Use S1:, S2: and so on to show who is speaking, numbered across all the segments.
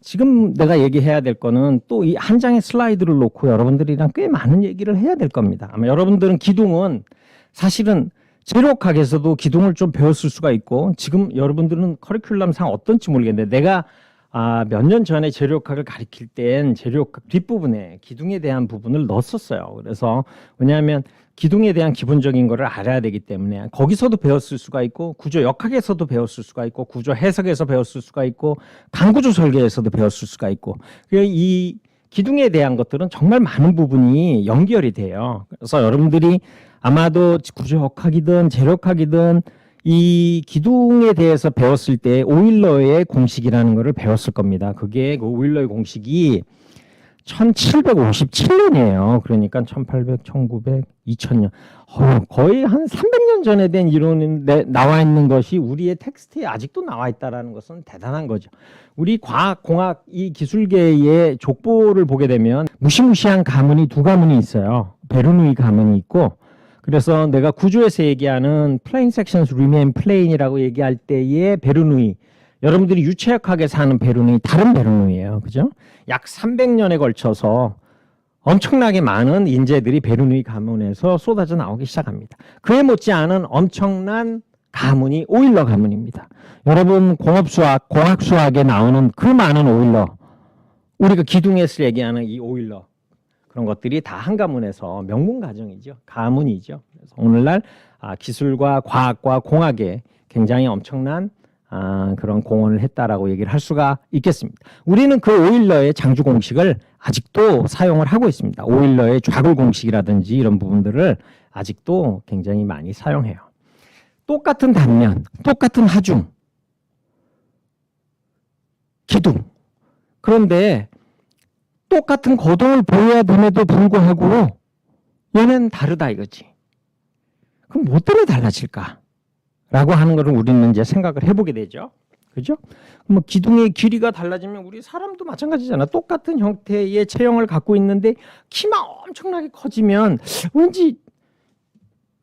S1: 지금 내가 얘기해야 될 거는 또 이 한 장의 슬라이드를 놓고 여러분들이랑 꽤 많은 얘기를 해야 될 겁니다. 아마 여러분들은 기둥은 사실은 재료학에서도 기둥을 좀 배웠을 수가 있고, 지금 여러분들은 커리큘럼상 어떤지 모르겠는데, 내가 몇 년 전에 재료학을 가르칠 땐 재료학 뒷부분에 기둥에 대한 부분을 넣었었어요. 그래서 왜냐하면 기둥에 대한 기본적인 거를 알아야 되기 때문에 거기서도 배웠을 수가 있고, 구조 역학에서도 배웠을 수가 있고, 구조 해석에서 배웠을 수가 있고, 강구조 설계에서도 배웠을 수가 있고, 이 기둥에 대한 것들은 정말 많은 부분이 연결이 돼요. 그래서 여러분들이 아마도 구조 역학이든 재료학이든 이 기둥에 대해서 배웠을 때 오일러의 공식이라는 것을 배웠을 겁니다. 그게 그 오일러의 공식이 1757년이에요. 그러니까 1800, 1900, 2000년. 거의 한 300년 전에 된 이론이 나와 있는 것이 우리의 텍스트에 아직도 나와 있다는 것은 대단한 거죠. 우리 과학, 공학, 이 기술계의 족보를 보게 되면 무시무시한 가문이 두 가문이 있어요. 베르누이 가문이 있고, 그래서 내가 구조에서 얘기하는 plane sections remain plane이라고 얘기할 때의 베르누이, 여러분들이 유체역학에서 하는 베르누이 다른 베르누이예요. 그죠? 약 300년에 걸쳐서 엄청나게 많은 인재들이 베르누이 가문에서 쏟아져 나오기 시작합니다. 그에 못지않은 엄청난 가문이 오일러 가문입니다. 여러분 공업수학, 공학수학에 나오는 그 많은 오일러, 우리가 기둥에서 얘기하는 이 오일러, 그런 것들이 다 한 가문에서 명문 가정이죠. 가문이죠. 그래서 오늘날 기술과 과학과 공학에 굉장히 엄청난 그런 공헌을 했다라고 얘기를 할 수가 있겠습니다. 우리는 그 오일러의 장주 공식을 아직도 사용을 하고 있습니다. 오일러의 좌굴 공식이라든지 이런 부분들을 아직도 굉장히 많이 사용해요. 똑같은 단면, 똑같은 하중, 기둥. 그런데 똑같은 거동을 보여야 됨에도 불구하고 얘는 다르다 이거지. 그럼 뭐 때문에 달라질까? 라고 하는 것을 우리는 이제 생각을 해보게 되죠. 그죠? 뭐 기둥의 길이가 달라지면 우리 사람도 마찬가지잖아. 똑같은 형태의 체형을 갖고 있는데 키만 엄청나게 커지면 왠지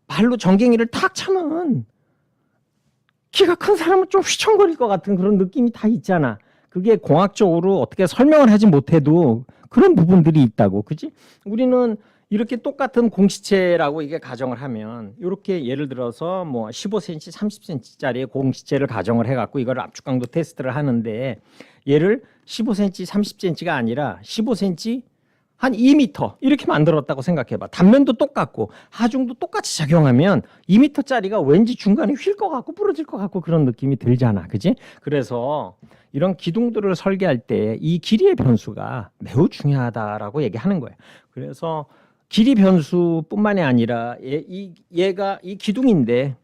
S1: 발로 정갱이를 탁 차면 키가 큰 사람은 좀 휘청거릴 것 같은 그런 느낌이 다 있잖아. 그게 공학적으로 어떻게 설명을 하지 못해도 그런 부분들이 있다고. 그지? 우리는 이렇게 똑같은 공시체라고 이게 가정을 하면 이렇게 예를 들어서 뭐 15cm, 30cm짜리의 공시체를 가정을 해갖고 이걸 압축 강도 테스트를 하는데 얘를 15cm, 30cm가 아니라 15cm 한 2m 이렇게 만들었다고 생각해봐. 단면도 똑같고 하중도 똑같이 작용하면 2m짜리가 왠지 중간에 휠 것 같고 부러질 것 같고 그런 느낌이 들잖아. 그지? 그래서 이런 기둥들을 설계할 때 이 길이의 변수가 매우 중요하다라고 얘기하는 거예요. 그래서 길이 변수뿐만이 아니라 얘가 이 기둥인데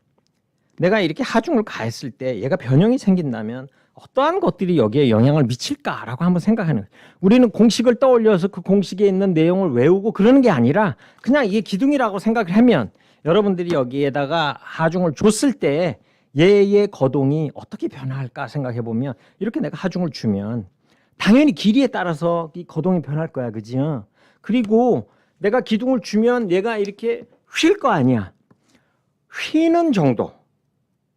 S1: 내가 이렇게 하중을 가했을 때 얘가 변형이 생긴다면 어떠한 것들이 여기에 영향을 미칠까라고 한번 생각하는 거예요. 우리는 공식을 떠올려서 그 공식에 있는 내용을 외우고 그러는 게 아니라 그냥 이게 기둥이라고 생각을 하면 여러분들이 여기에다가 하중을 줬을 때 얘의 거동이 어떻게 변화할까 생각해 보면 이렇게 내가 하중을 주면 당연히 길이에 따라서 이 거동이 변할 거야. 그지? 그리고 내가 기둥을 주면 얘가 이렇게 휠 거 아니야. 휘는 정도.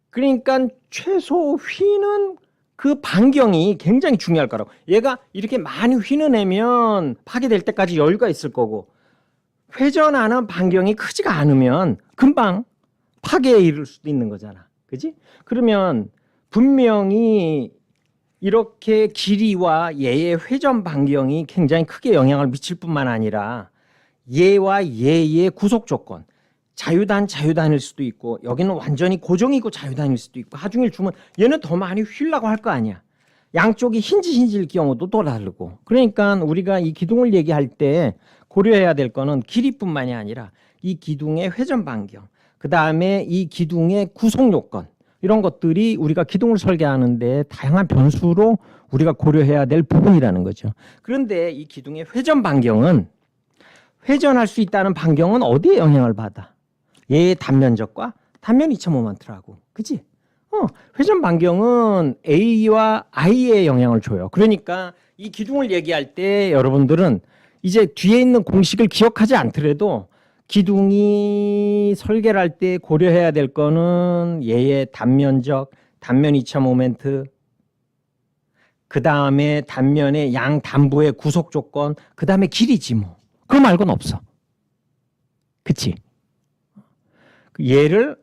S1: 그러니까 최소 휘는 그 반경이 굉장히 중요할 거라고. 얘가 이렇게 많이 휘는 애면 파괴될 때까지 여유가 있을 거고 회전하는 반경이 크지가 않으면 금방 파괴에 이를 수도 있는 거잖아. 그지? 그러면 분명히 이렇게 길이와 얘의 회전 반경이 굉장히 크게 영향을 미칠 뿐만 아니라 얘와 얘의 구속 조건, 자유단일 수도 있고 여기는 완전히 고정이고 자유단일 수도 있고 하중을 주면 얘는 더 많이 휘려고 할 거 아니야. 양쪽이 힌지일 경우도 또 다르고. 그러니까 우리가 이 기둥을 얘기할 때 고려해야 될 거는 길이뿐만이 아니라 이 기둥의 회전 반경, 그 다음에 이 기둥의 구속 요건, 이런 것들이 우리가 기둥을 설계하는데 다양한 변수로 우리가 고려해야 될 부분이라는 거죠. 그런데 이 기둥의 회전 반경은 회전할 수 있다는 반경은 어디에 영향을 받아? 얘의 단면적과 단면 이차 모먼트라고. 그치? 회전 반경은 A와 I에 영향을 줘요. 그러니까 이 기둥을 얘기할 때 여러분들은 이제 뒤에 있는 공식을 기억하지 않더라도 기둥이 설계를 할 때 고려해야 될 거는 얘의 단면적, 단면 이차 모멘트, 그 다음에 단면의 양 단부의 구속 조건, 그 다음에 길이지 뭐. 그거 말고는 없어. 그치? 얘를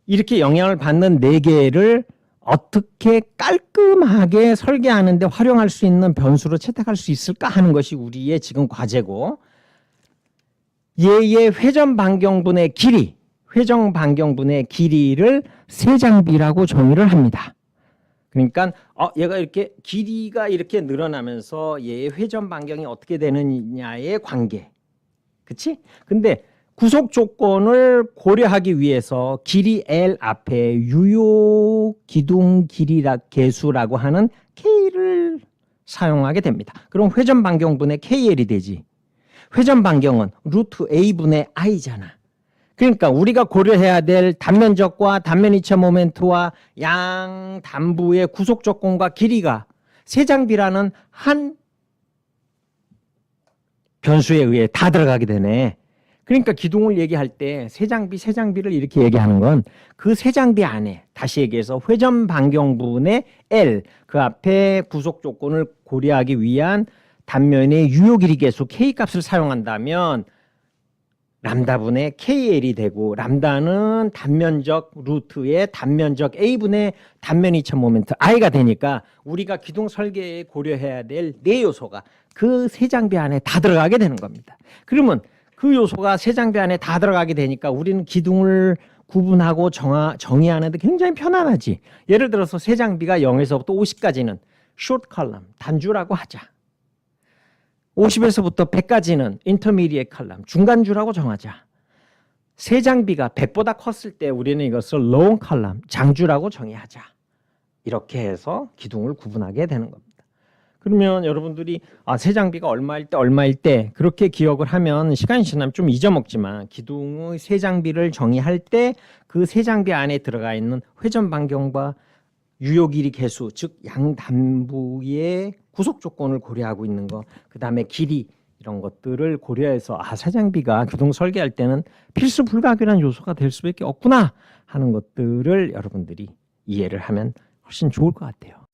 S1: 이렇게 영향을 받는 4개를 어떻게 깔끔하게 설계하는데 활용할 수 있는 변수로 채택할 수 있을까 하는 것이 우리의 지금 과제고, 얘의 회전 반경분의 길이, 회전 반경분의 길이를 세장비라고 정의를 합니다. 그러니까 얘가 이렇게 길이가 이렇게 늘어나면서 얘의 회전 반경이 어떻게 되느냐의 관계. 그치? 근데 구속 조건을 고려하기 위해서 길이 L 앞에 유효 기둥 길이라 계수라고 하는 K를 사용하게 됩니다. 그럼 회전 반경분의 KL이 되지. 회전 반경은 루트 A분의 I잖아. 그러니까 우리가 고려해야 될 단면적과 단면 이차 모멘트와 양 단부의 구속 조건과 길이가 세장비라는 한 변수에 의해 다 들어가게 되네. 그러니까 기둥을 얘기할 때 세장비를 이렇게 얘기하는 건 그 세장비 안에, 다시 얘기해서 회전 반경분의 L, 그 앞에 구속 조건을 고려하기 위한 단면의 유효 길이 계수 K 값을 사용한다면 람다분의 KL이 되고, 람다는 단면적 루트의 단면적 A분의 단면 이차 모멘트 I가 되니까 우리가 기둥 설계에 고려해야 될 4요소가 그 세장비 안에 다 들어가게 되는 겁니다. 그러면 그 요소가 세장비 안에 다 들어가게 되니까 우리는 기둥을 구분하고 정의하는데 굉장히 편안하지. 예를 들어서 세장비가 0에서부터 50까지는 short column, 단주라고 하자. 50에서부터 100까지는 intermediate column, 중간주라고 정하자. 세장비가 100보다 컸을 때 우리는 이것을 long column, 장주라고 정의하자. 이렇게 해서 기둥을 구분하게 되는 겁니다. 그러면 여러분들이 세장비가 얼마일 때 그렇게 기억을 하면 시간이 지나면 좀 잊어먹지만, 기둥의 세장비를 정의할 때 그 세장비 안에 들어가 있는 회전 반경과 유효 길이 계수, 즉 양단부의 구속 조건을 고려하고 있는 거, 그 다음에 길이, 이런 것들을 고려해서 세장비가 기둥 설계할 때는 필수 불가결한 요소가 될 수밖에 없구나 하는 것들을 여러분들이 이해를 하면 훨씬 좋을 것 같아요.